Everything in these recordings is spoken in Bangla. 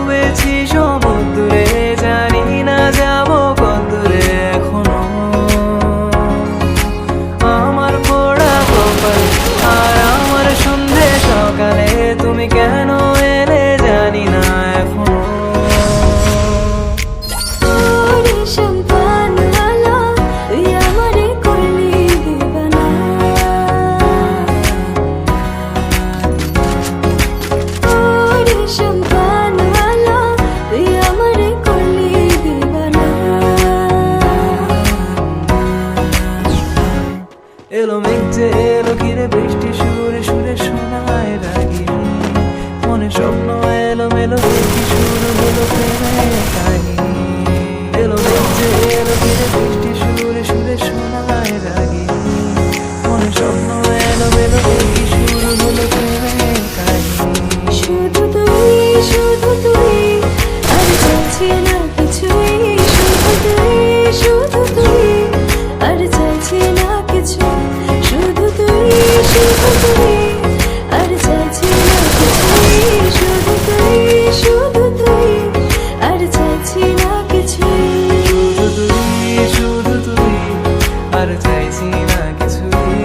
ডুবেছি সমুদ্রে, জানি না যাবো কতদূরে এখনো। আমার পোড়া কপাল আর আমার সন্ধে সকালে, তুমি কেন এলে জানি না এখনো। এলো মেঘে এলো ঘিরে বৃষ্টি সুরে সুরে শোনায় রাগিনী, মনে স্বপ্ন এলো মেলো দেখি শুরু হলো প্রেমের কাহিনী। এলো মেঘে এলো ঘিরে বৃষ্টি সুরে সুরে শোনায় রাগিনী, মনে স্বপ্ন এলো মেলো দেখি শুরু হলো প্রেমের কাহিনী। শুধু তুই আর চাইছি না কিছুই, শুধু তুই আর চাইছি না কিছু, শুধু তুই আর চাইছি না কিছুই, শুধু তুই আর চাইছি না কিছুই, শুধু তুই আর চাইছি না কিছুই,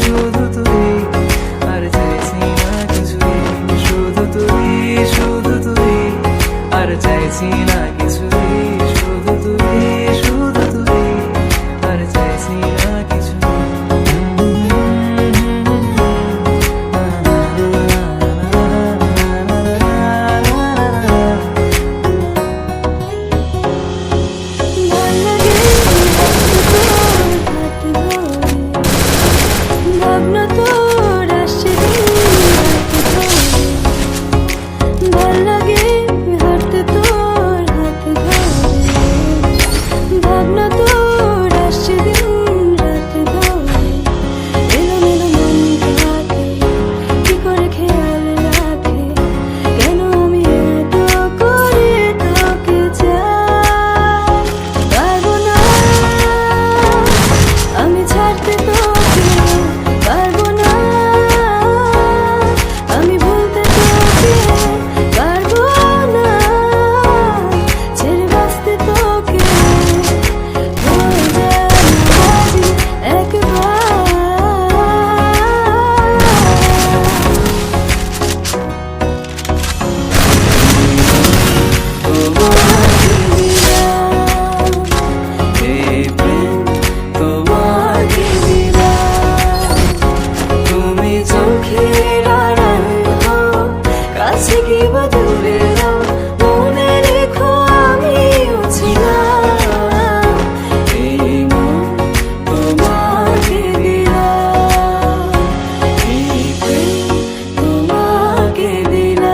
শুধু তুই আর চাইছি না কিছুই, শুধু তুই আর চাইছি না কিছুই, শুধু তুই আর চাইছি না কিছুই। ভাবনা তোর আসছে ভাল লাগে হাঁটতে তোর হাত ধরে, ভাবনা তোর আসছে দিন রাত ধরে, এলোমেলো মনকে হাতে কি করে খেয়াল রাখে, কেন আমি এত করে তোকে চাই, পারবো না আমি ছাড়তে তোকে, পারবো না আমি ভুলতে তোকে, পারবো না ছেড়ে বাঁচতে তোকে, হয়ে যায় রাজি একবার। এই প্রেম তোমাকে দিলাম, তুমি চোখের আড়াল হও, কাছে কি বা দূরে নাও, মনে রেখো আমিও ছিলাম, এই মন তোমাকে দিলাম, এই প্রেম তোমাকে দিলাম।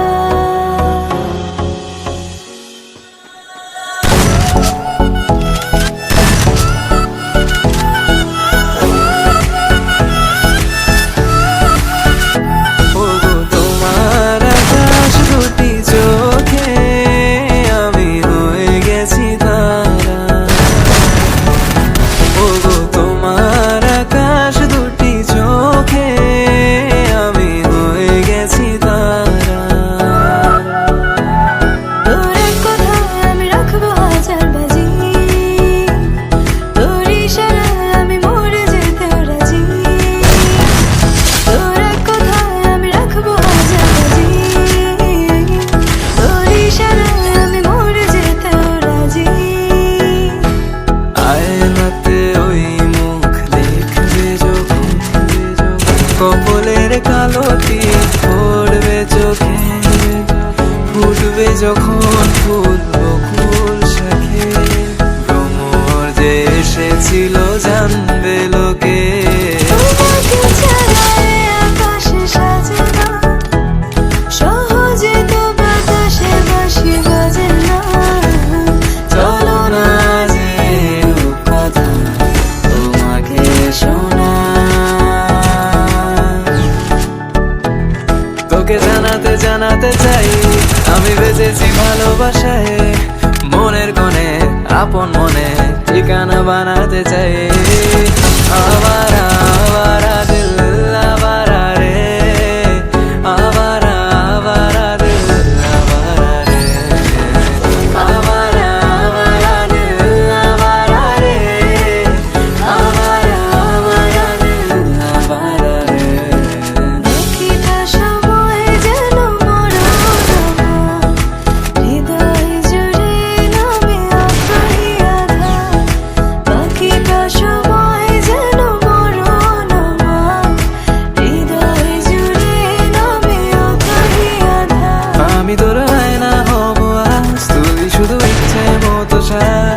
ওগো তোমার আকাশ দুটি চোখে আমি হয়ে গেছি তারা, ওগো তোমার আকাশ দুটি চোখে আমি হয়ে গেছি তারা। তোর এক কথায় আমি রাখবো হাজার বাজি, তোর ইশারায় আমি মরে যেতেও রাজি, তোর এক কথায় আমি রাখবো হাজার বাজি, তোর ইশারায় আমি মরে যেতেও রাজি। আয়নাতে ওই মুখ দেখবে যখন, কপলের কালো টিপ পড়বে চোখে, ফুটবে যখন ফুল বকুল শাখে, ভ্রমর যে এসেছিল জানবে লোকে। তোমাকে ছাড়া এ আকাশে সাজে না, সহজে তো বাতাসে বাঁশি বাজে না, চলো না যে কথা তোমাকে শোনা, তোকে জানাতে চাই আমি বেঁচেছি ভালোবাসায়, মনের কোণে আপন মনে ঠিকানা বানাতে চাই। আশা